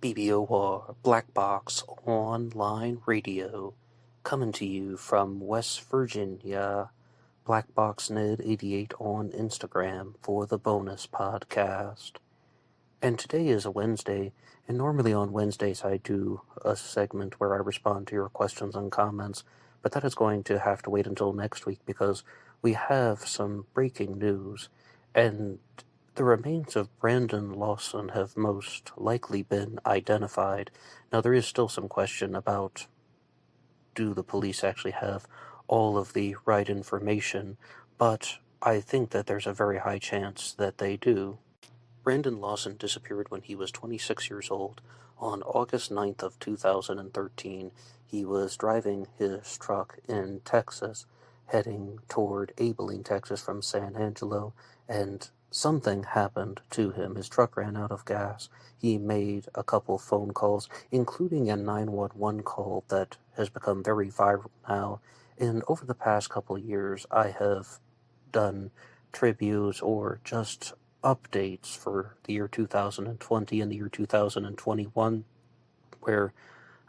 BBOR BlackBoxOnlineRadio, coming to you from West Virginia, BlackBoxNed88 on Instagram for the bonus podcast. And today is a Wednesday, and normally on Wednesdays I do a segment where I respond to your questions and comments, but that is going to have to wait until next week because we have some breaking news, and the remains of Brandon Lawson have most likely been identified. Now, there is still some question about, do the police actually have all of the right information, but I think that there's a very high chance that they do. Brandon Lawson disappeared when he was 26 years old. On August 9th of 2013, he was driving his truck in Texas, heading toward Abilene, Texas from San Angelo, and something happened to him. His truck ran out of gas. He made a couple phone calls, including a 911 call that has become very viral now. And over the past couple of years, I have done tributes or just updates for the year 2020 and the year 2021, where,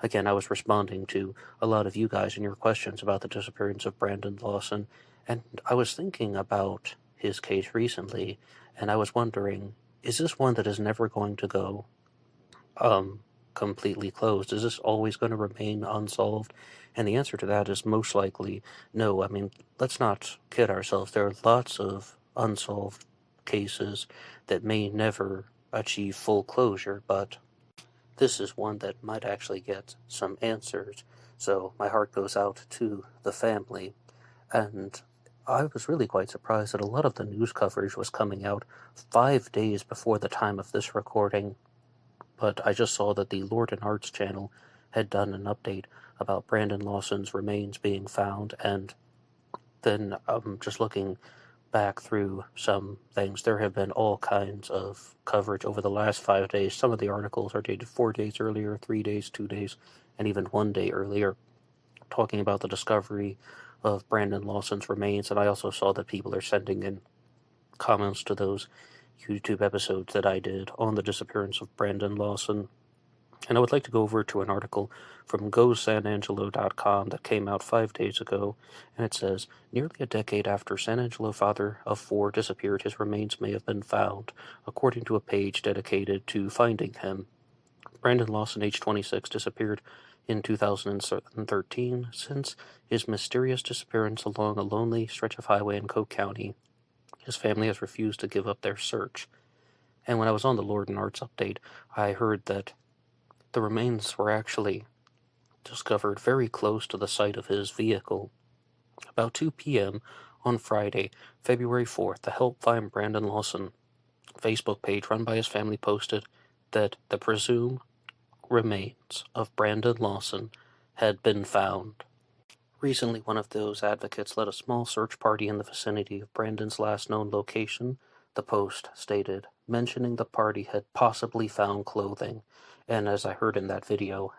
again, I was responding to a lot of you guys and your questions about the disappearance of Brandon Lawson, and I was thinking about his case recently, and I was wondering, is this one that is never going to go completely closed? Is this always going to remain unsolved? And the answer to that is most likely no. I mean, let's not kid ourselves. There are lots of unsolved cases that may never achieve full closure, but this is one that might actually get some answers. So my heart goes out to the family, and I was really quite surprised that a lot of the news coverage was coming out 5 days before the time of this recording, but I just saw that the Lord and Arts channel had done an update about Brandon Lawson's remains being found, and then just looking back through some things, there have been all kinds of coverage over the last 5 days. Some of the articles are dated 4 days earlier, 3 days, 2 days, and even 1 day earlier, talking about the discovery of Brandon Lawson's remains. And I also saw that people are sending in comments to those YouTube episodes that I did on the disappearance of Brandon Lawson. And I would like to go over to an article from GoSanAngelo.com that came out 5 days ago, and it says, nearly a decade after San Angelo father of 4 disappeared, his remains may have been found, according to a page dedicated to finding him. Brandon Lawson, age 26, disappeared in 2013. Since his mysterious disappearance along a lonely stretch of highway in Coke County, his family has refused to give up their search. And when I was on the Lord and Arts update, I heard that the remains were actually discovered very close to the site of his vehicle. About 2 p.m. on Friday, February 4th, the Help Find Brandon Lawson Facebook page run by his family posted that the presumed remains of Brandon Lawson had been found. Recently, one of those advocates led a small search party in the vicinity of Brandon's last known location, the post stated, mentioning the party had possibly found clothing. And as I heard in that video,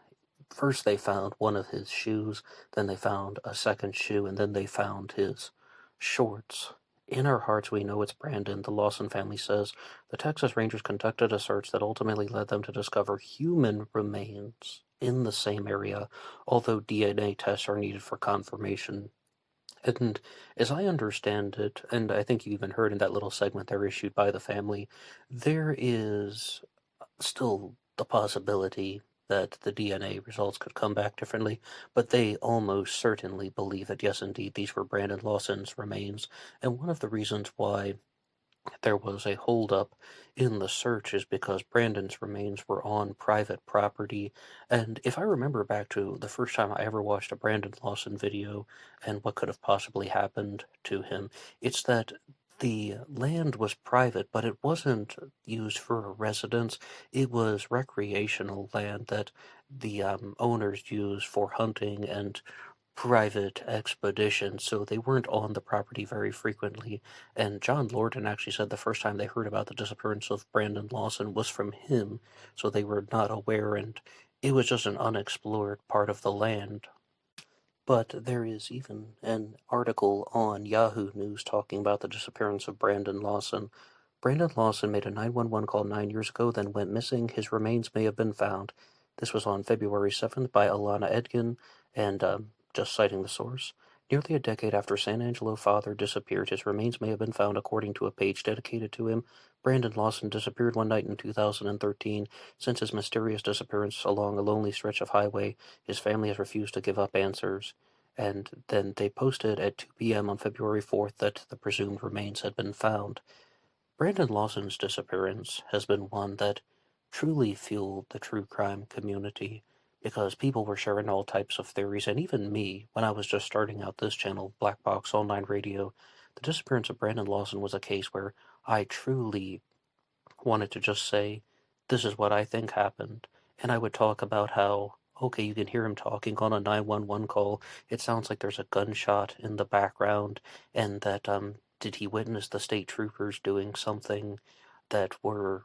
first they found one of his shoes, then they found a second shoe, and then they found his shorts. In our hearts, we know it's Brandon, the Lawson family says. The Texas Rangers conducted a search that ultimately led them to discover human remains in the same area, although DNA tests are needed for confirmation. And as I understand it, and I think you even heard in that little segment there issued by the family, there is still the possibility that the DNA results could come back differently, but they almost certainly believe that, yes, indeed, these were Brandon Lawson's remains. And one of the reasons why there was a holdup in the search is because Brandon's remains were on private property. And if I remember back to the first time I ever watched a Brandon Lawson video and what could have possibly happened to him, it's that the land was private, but it wasn't used for a residence. It was recreational land that the owners used for hunting and private expeditions, so they weren't on the property very frequently. And John Lorden actually said the first time they heard about the disappearance of Brandon Lawson was from him, so they were not aware, and it was just an unexplored part of the land. But there is even an article on Yahoo News talking about the disappearance of Brandon Lawson, Brandon Lawson made a 911 call 9 years ago, then went missing. His remains may have been found. This was on February 7th by Alana Edgin, and just citing the source. Nearly a decade after San Angelo father disappeared, his remains may have been found, according to a page dedicated to him. Brandon Lawson disappeared one night in 2013. Since his mysterious disappearance along a lonely stretch of highway, his family has refused to give up answers. And then they posted at 2 p.m. on February 4th that the presumed remains had been found. Brandon Lawson's disappearance has been one that truly fueled the true crime community, because people were sharing all types of theories, and even me, when I was just starting out this channel, Black Box Online Radio. The disappearance of Brandon Lawson was a case where I truly wanted to just say, this is what I think happened. And I would talk about how, okay, you can hear him talking on a 911 call. It sounds like there's a gunshot in the background, and that, did he witness the state troopers doing something that was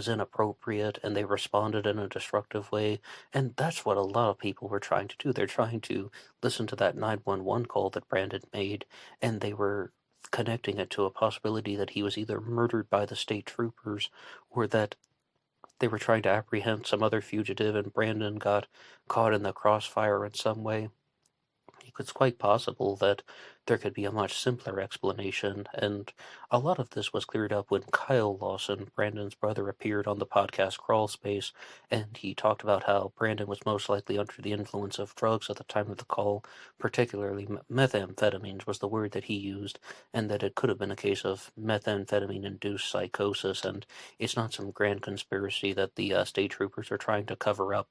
inappropriate, and they responded in a destructive way? And that's what a lot of people were trying to do. They're trying to listen to that 911 call that Brandon made, and they were connecting it to a possibility that he was either murdered by the state troopers, or that they were trying to apprehend some other fugitive and Brandon got caught in the crossfire in some way. It's quite possible that there could be a much simpler explanation, and a lot of this was cleared up when Kyle Lawson, Brandon's brother, appeared on the podcast Crawl Space, and he talked about how Brandon was most likely under the influence of drugs at the time of the call, particularly methamphetamines was the word that he used, and that it could have been a case of methamphetamine-induced psychosis, and it's not some grand conspiracy that the state troopers are trying to cover up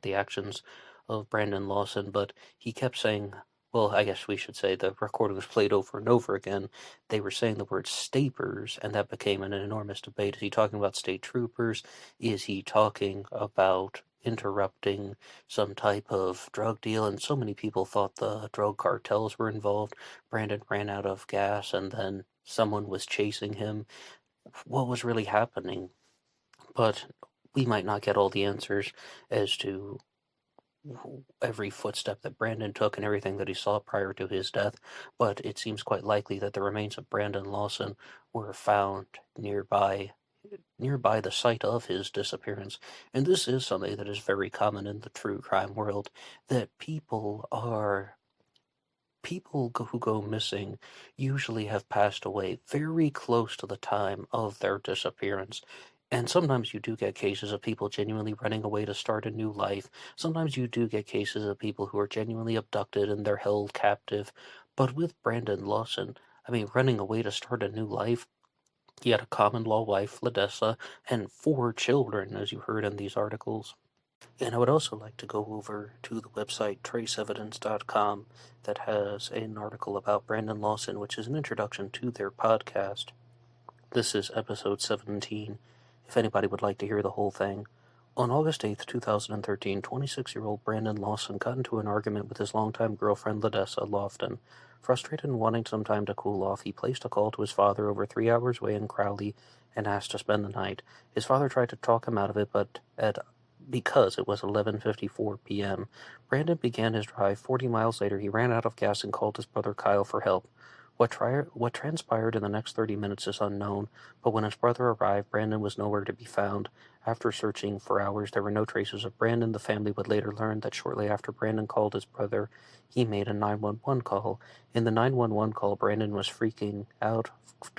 the actions of Brandon Lawson. But he kept saying, well, I guess we should say the recording was played over and over again. They were saying the word stapers, and that became an enormous debate. Is he talking about state troopers? Is he talking about interrupting some type of drug deal? And so many people thought the drug cartels were involved. Brandon ran out of gas, and then someone was chasing him. What was really happening? But we might not get all the answers as to every footstep that Brandon took and everything that he saw prior to his death, but it seems quite likely that the remains of Brandon Lawson were found nearby the site of his disappearance. And this is something that is very common in the true crime world, that people who go missing usually have passed away very close to the time of their disappearance. And sometimes you do get cases of people genuinely running away to start a new life. Sometimes you do get cases of people who are genuinely abducted and they're held captive. But with Brandon Lawson, I mean, running away to start a new life, he had a common law wife, Ladessa, and 4 children, as you heard in these articles. And I would also like to go over to the website traceevidence.com that has an article about Brandon Lawson, which is an introduction to their podcast. This is episode 17, if anybody would like to hear the whole thing. On August 8th, 2013, 26-year-old Brandon Lawson got into an argument with his longtime girlfriend, Ladessa Lofton. Frustrated and wanting some time to cool off, he placed a call to his father over 3 hours away in Crowley and asked to spend the night. His father tried to talk him out of it, but because it was 11:54 p.m., Brandon began his drive. 40 miles later, he ran out of gas and called his brother Kyle for help. What transpired in the next 30 minutes is unknown, but when his brother arrived, Brandon was nowhere to be found. After searching for hours, there were no traces of Brandon. The family would later learn that shortly after Brandon called his brother, he made a 911 call. In the 911 call, Brandon was freaking out,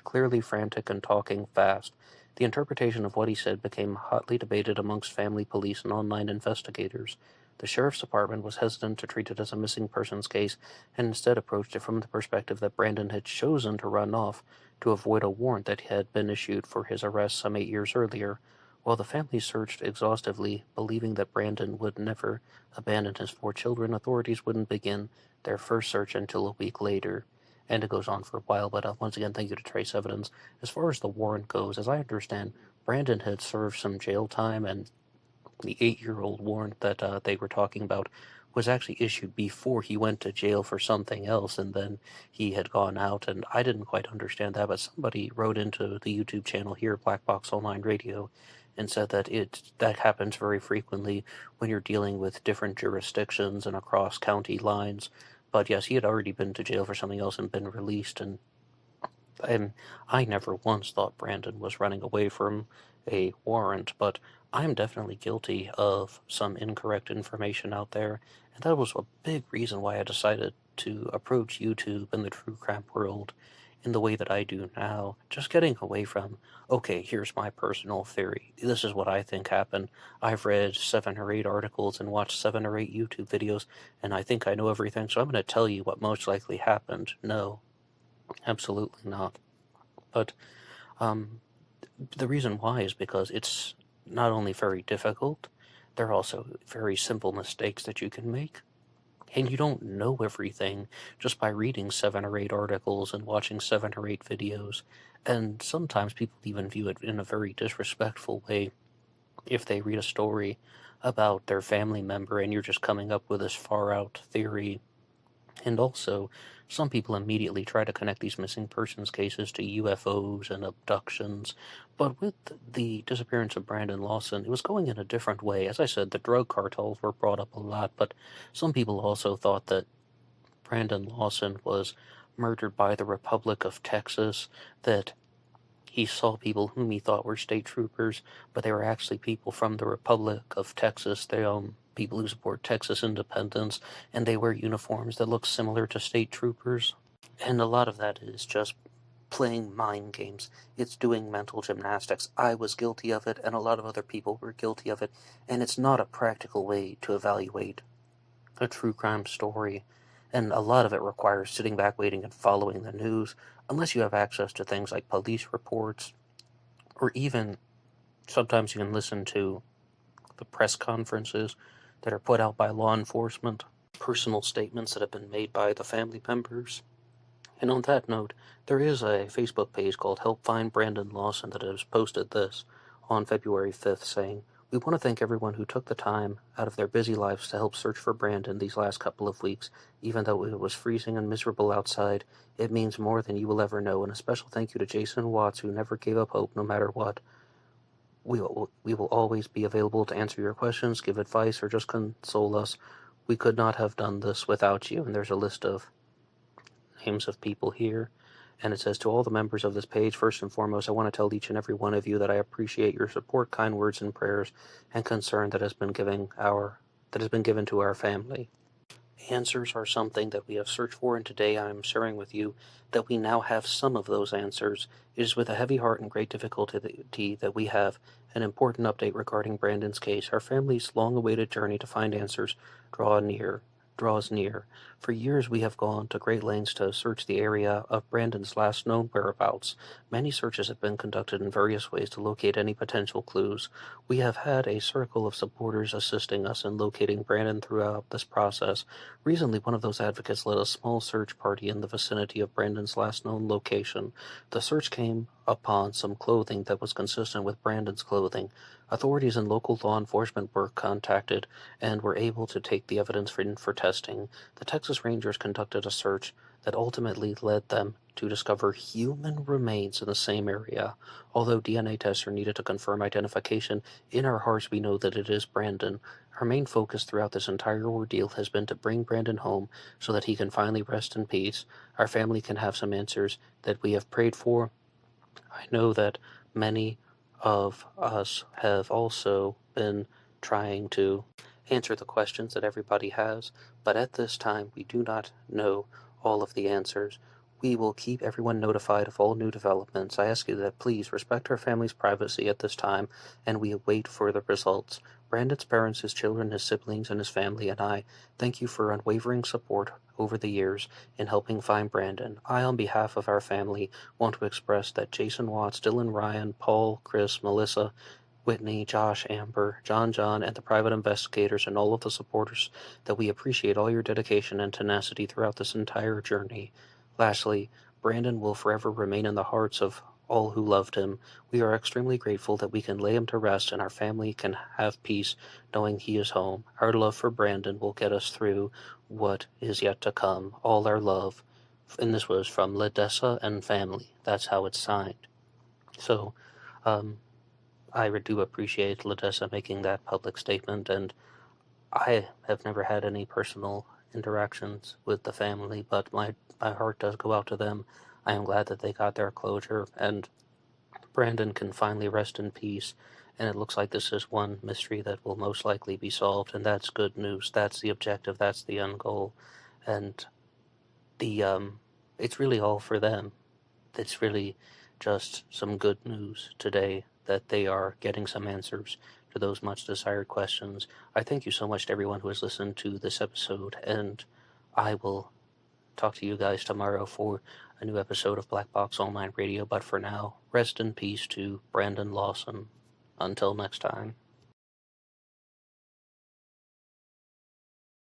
clearly frantic and talking fast. The interpretation of what he said became hotly debated amongst family, police, and online investigators. The sheriff's department was hesitant to treat it as a missing persons case, and instead approached it from the perspective that Brandon had chosen to run off to avoid a warrant that had been issued for his arrest some 8 years earlier. While the family searched exhaustively, believing that Brandon would never abandon his 4 children, authorities wouldn't begin their first search until a week later. And it goes on for a while, but once again, thank you to Trace Evidence. As far as the warrant goes, as I understand, Brandon had served some jail time, and the 8-year-old warrant that they were talking about was actually issued before he went to jail for something else, and then he had gone out, and I didn't quite understand that, but somebody wrote into the YouTube channel here, Black Box Online Radio, and said that that happens very frequently when you're dealing with different jurisdictions and across county lines. But yes, he had already been to jail for something else and been released, and And I never once thought Brandon was running away from a warrant, but I'm definitely guilty of some incorrect information out there, and that was a big reason why I decided to approach YouTube and the true crime world in the way that I do now, just getting away from, okay, here's my personal theory. This is what I think happened. I've read 7 or 8 articles and watched 7 or 8 YouTube videos, and I think I know everything, so I'm going to tell you what most likely happened. No, absolutely not. But um, the reason why is because it's not only very difficult, there are also very simple mistakes that you can make. And you don't know everything just by reading 7 or 8 articles and watching 7 or 8 videos. And sometimes people even view it in a very disrespectful way if they read a story about their family member and you're just coming up with this far out theory. And also, some people immediately try to connect these missing persons cases to UFOs and abductions. But with the disappearance of Brandon Lawson, it was going in a different way. As I said, the drug cartels were brought up a lot, but some people also thought that Brandon Lawson was murdered by the Republic of Texas, that he saw people whom he thought were state troopers, but they were actually people from the Republic of Texas. They people who support Texas independence, and they wear uniforms that look similar to state troopers. And a lot of that is just playing mind games. It's doing mental gymnastics. I was guilty of it, and a lot of other people were guilty of it, and it's not a practical way to evaluate a true crime story. And a lot of it requires sitting back, waiting, and following the news, unless you have access to things like police reports, or even sometimes you can listen to the press conferences that are put out by law enforcement, personal statements that have been made by the family members. And on that note, there is a Facebook page called Help Find Brandon Lawson that has posted this on February 5th saying, "We want to thank everyone who took the time out of their busy lives to help search for Brandon these last couple of weeks. Even though it was freezing and miserable outside, it means more than you will ever know. And a special thank you to Jason Watts, who never gave up hope no matter what. We will always be available to answer your questions, give advice, or just console us. We could not have done this without you." And there's a list of names of people here. And it says, "To all the members of this page, first and foremost, I want to tell each and every one of you that I appreciate your support, kind words, and prayers, and concern that has been given to our family. Answers are something that we have searched for, and today I am sharing with you that we now have some of those answers. It is with a heavy heart and great difficulty that we have an important update regarding Brandon's case. Our family's long-awaited journey to find answers draws near. For years we have gone to great lengths to search the area of Brandon's last known whereabouts. Many searches have been conducted in various ways to locate any potential clues. We have had a circle of supporters assisting us in locating Brandon throughout this process. Recently, one of those advocates led a small search party in the vicinity of Brandon's last known location. The search came upon some clothing that was consistent with Brandon's clothing. Authorities and local law enforcement were contacted and were able to take the evidence for testing. The Texas Rangers conducted a search that ultimately led them to discover human remains in the same area. Although DNA tests are needed to confirm identification, in our hearts we know that it is Brandon. Our main focus throughout this entire ordeal has been to bring Brandon home so that he can finally rest in peace. Our family can have some answers that we have prayed for. I know that many of us have also been trying to answer the questions that everybody has, but at this time we do not know all of the answers. We will keep everyone notified of all new developments. I ask you that please respect our family's privacy at this time, and we await further results. Brandon's parents, his children, his siblings, and his family, and I thank you for unwavering support over the years in helping find Brandon. I, on behalf of our family, want to express that Jason Watts, Dylan Ryan, Paul, Chris, Melissa, Whitney, Josh, Amber, John, and the private investigators and all of the supporters, that we appreciate all your dedication and tenacity throughout this entire journey. Lastly, Brandon will forever remain in the hearts of all who loved him. We are extremely grateful that we can lay him to rest and our family can have peace knowing he is home. Our love for Brandon will get us through what is yet to come. All our love." And this was from Ledessa and family. That's how it's signed. So, I do appreciate Ledessa making that public statement, and I have never had any personal interactions with the family, but my heart does go out to them. I am glad that they got their closure, and Brandon can finally rest in peace. And it looks like this is one mystery that will most likely be solved, and that's good news. That's the objective. That's the end goal, and it's really all for them. It's really just some good news today that they are getting some answers to those much desired questions. I thank you so much to everyone who has listened to this episode, and I will talk to you guys tomorrow for a new episode of Black Box Online Radio. But for now, rest in peace to Brandon Lawson. Until next time.